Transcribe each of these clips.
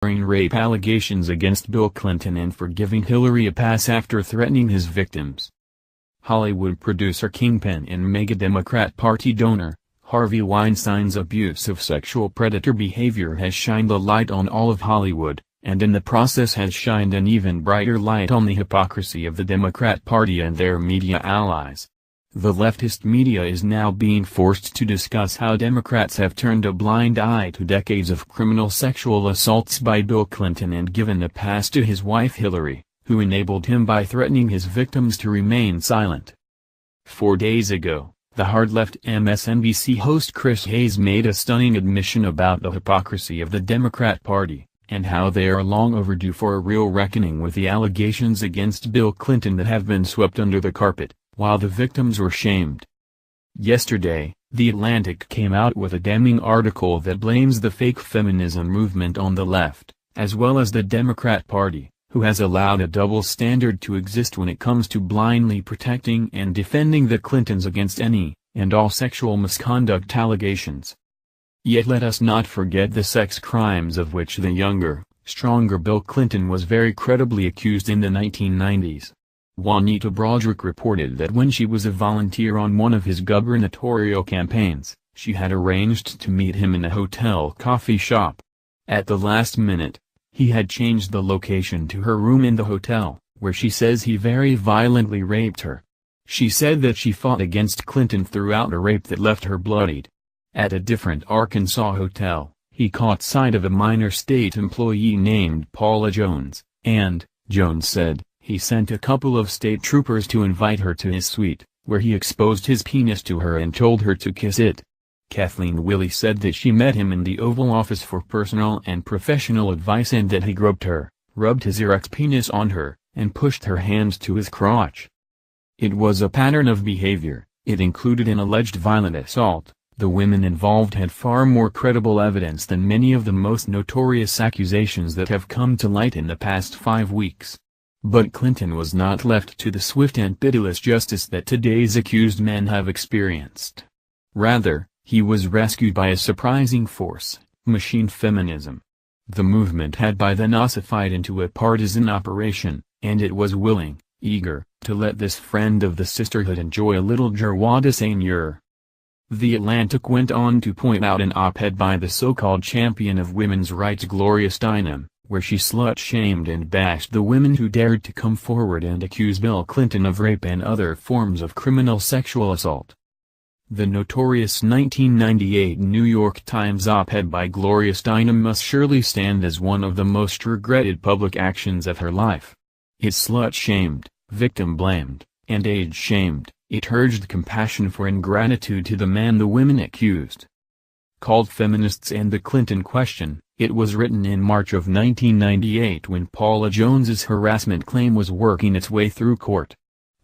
rape allegations against Bill Clinton and for giving Hillary a pass after threatening his victims. Hollywood producer kingpin and mega Democrat Party donor, Harvey Weinstein's abusive sexual predator behavior has shined a light on all of Hollywood, and in the process has shined an even brighter light on the hypocrisy of the Democrat Party and their media allies. The leftist media is now being forced to discuss how Democrats have turned a blind eye to decades of criminal sexual assaults by Bill Clinton and given a pass to his wife Hillary, who enabled him by threatening his victims to remain silent. 4 days ago, the hard-left MSNBC host Chris Hayes made a stunning admission about the hypocrisy of the Democrat Party, and how they are long overdue for a real reckoning with the allegations against Bill Clinton that have been swept under the carpet, while the victims were shamed. Yesterday, The Atlantic came out with a damning article that blames the fake feminism movement on the left, as well as the Democrat Party, who has allowed a double standard to exist when it comes to blindly protecting and defending the Clintons against any and all sexual misconduct allegations. Yet let us not forget the sex crimes of which the younger, stronger Bill Clinton was very credibly accused in the 1990s. Juanita Broaddrick reported that when she was a volunteer on one of his gubernatorial campaigns, she had arranged to meet him in a hotel coffee shop. At the last minute, he had changed the location to her room in the hotel, where she says he very violently raped her. She said that she fought against Clinton throughout a rape that left her bloodied. At a different Arkansas hotel, he caught sight of a minor state employee named Paula Jones, and, Jones said, he sent a couple of state troopers to invite her to his suite, where he exposed his penis to her and told her to kiss it. Kathleen Willey said that she met him in the Oval Office for personal and professional advice and that he groped her, rubbed his erect penis on her, and pushed her hand to his crotch. It was a pattern of behavior. It included an alleged violent assault. The women involved had far more credible evidence than many of the most notorious accusations that have come to light in the past 5 weeks. But Clinton was not left to the swift and pitiless justice that today's accused men have experienced. Rather, he was rescued by a surprising force, machine feminism. The movement had by then ossified into a partisan operation, and it was willing, eager, to let this friend of the sisterhood enjoy a little joie de seigneur. The Atlantic went on to point out an op-ed by the so-called champion of women's rights Gloria Steinem, where she slut-shamed and bashed the women who dared to come forward and accuse Bill Clinton of rape and other forms of criminal sexual assault. The notorious 1998 New York Times op-ed by Gloria Steinem must surely stand as one of the most regretted public actions of her life. It slut-shamed, victim-blamed, and age-shamed. It urged compassion for ingratitude to the man the women accused. Called Feminists and the Clinton Question, it was written in March of 1998 when Paula Jones's harassment claim was working its way through court.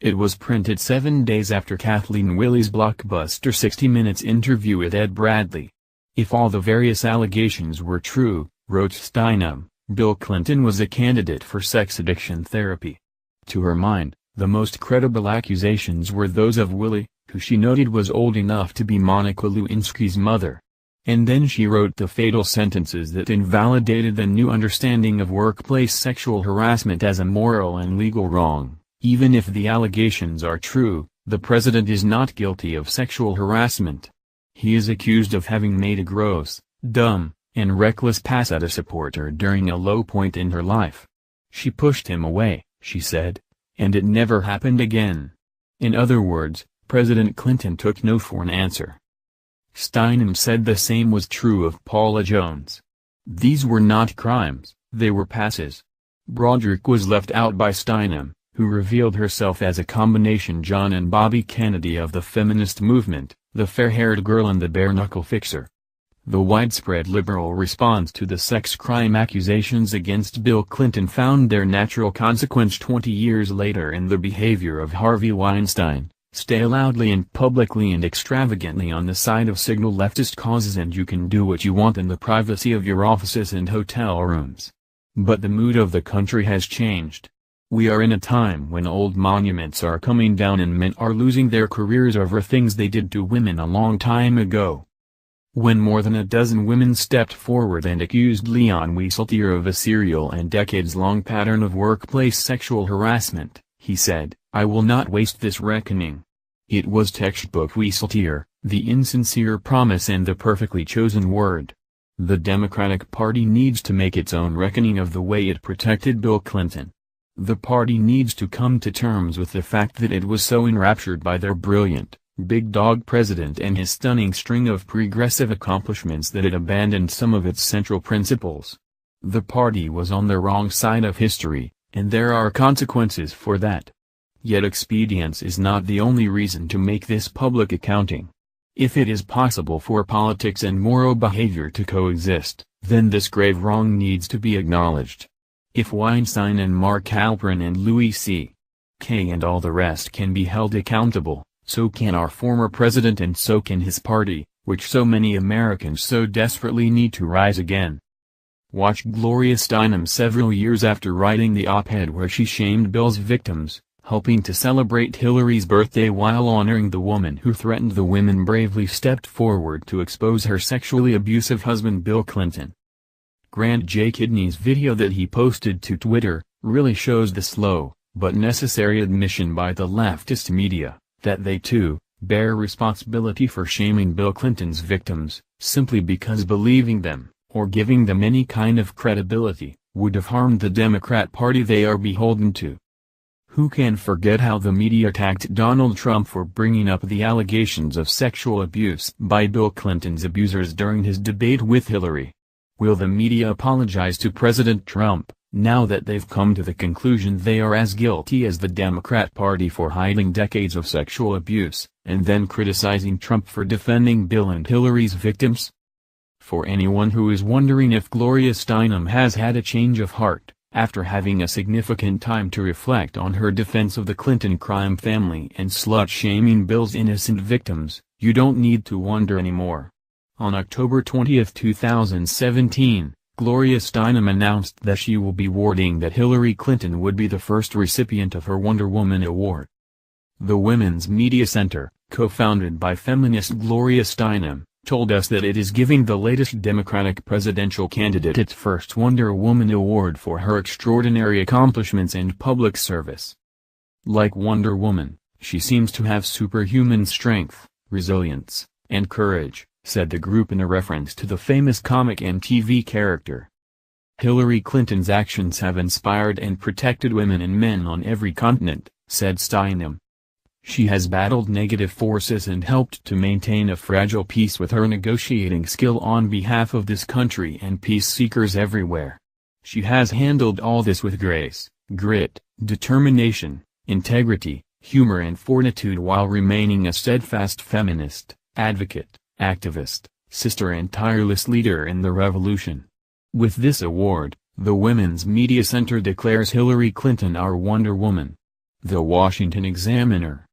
It was printed 7 days after Kathleen Willey's blockbuster 60 Minutes interview with Ed Bradley. If all the various allegations were true, wrote Steinem, Bill Clinton was a candidate for sex addiction therapy. To her mind, the most credible accusations were those of Willey, who she noted was old enough to be Monica Lewinsky's mother. And then she wrote the fatal sentences that invalidated the new understanding of workplace sexual harassment as a moral and legal wrong. Even if the allegations are true, the president is not guilty of sexual harassment. He is accused of having made a gross, dumb, and reckless pass at a supporter during a low point in her life. She pushed him away, she said. And it never happened again. In other words, President Clinton took no for an answer. Steinem said the same was true of Paula Jones. These were not crimes, they were passes. Broaddrick was left out by Steinem, who revealed herself as a combination John and Bobby Kennedy of the feminist movement, the fair-haired girl and the bare-knuckle fixer. The widespread liberal response to the sex crime accusations against Bill Clinton found their natural consequence 20 years later in the behavior of Harvey Weinstein. Stay loudly and publicly and extravagantly on the side of signal leftist causes and you can do what you want in the privacy of your offices and hotel rooms. But the mood of the country has changed. We are in a time when old monuments are coming down and men are losing their careers over things they did to women a long time ago. when more than a dozen women stepped forward and accused Leon Wieseltier of a serial and decades-long pattern of workplace sexual harassment. He said, "I will not waste this reckoning." It was textbook Wieseltier, the insincere promise and the perfectly chosen word. The Democratic Party needs to make its own reckoning of the way it protected Bill Clinton. The party needs to come to terms with the fact that it was so enraptured by their brilliant, big dog president and his stunning string of progressive accomplishments that it abandoned some of its central principles. The party was on the wrong side of history, and there are consequences for that. Yet expedience is not the only reason to make this public accounting. If it is possible for politics and moral behavior to coexist, then this grave wrong needs to be acknowledged. If Weinstein and Mark Halperin and Louis C.K. and all the rest can be held accountable, so can our former president and so can his party, which so many Americans so desperately need to rise again. Watch Gloria Steinem several years after writing the op-ed where she shamed Bill's victims, helping to celebrate Hillary's birthday while honoring the woman who threatened the women bravely stepped forward to expose her sexually abusive husband Bill Clinton. Grant J. Kidney's video that he posted to Twitter really shows the slow, but necessary admission by the leftist media, that they too, bear responsibility for shaming Bill Clinton's victims, simply because believing them, or giving them any kind of credibility, would have harmed the Democrat Party they are beholden to. Who can forget how the media attacked Donald Trump for bringing up the allegations of sexual abuse by Bill Clinton's abusers during his debate with Hillary? Will the media apologize to President Trump, now that they've come to the conclusion they are as guilty as the Democrat Party for hiding decades of sexual abuse, and then criticizing Trump for defending Bill and Hillary's victims? For anyone who is wondering if Gloria Steinem has had a change of heart, after having a significant time to reflect on her defense of the Clinton crime family and slut-shaming Bill's innocent victims, you don't need to wonder anymore. On October 20, 2017, Gloria Steinem announced that she will be awarding that Hillary Clinton would be the first recipient of her Wonder Woman Award. The Women's Media Center, co-founded by feminist Gloria Steinem, told us that it is giving the latest Democratic presidential candidate its first Wonder Woman Award for her extraordinary accomplishments and public service. Like Wonder Woman, she seems to have superhuman strength, resilience, and courage, said the group in a reference to the famous comic and TV character. Hillary Clinton's actions have inspired and protected women and men on every continent, said Steinem. She has battled negative forces and helped to maintain a fragile peace with her negotiating skill on behalf of this country and peace seekers everywhere. She has handled all this with grace, grit, determination, integrity, humor and fortitude while remaining a steadfast feminist, advocate, activist, sister and tireless leader in the revolution. With this award, the Women's Media Center declares Hillary Clinton our Wonder Woman. The Washington Examiner,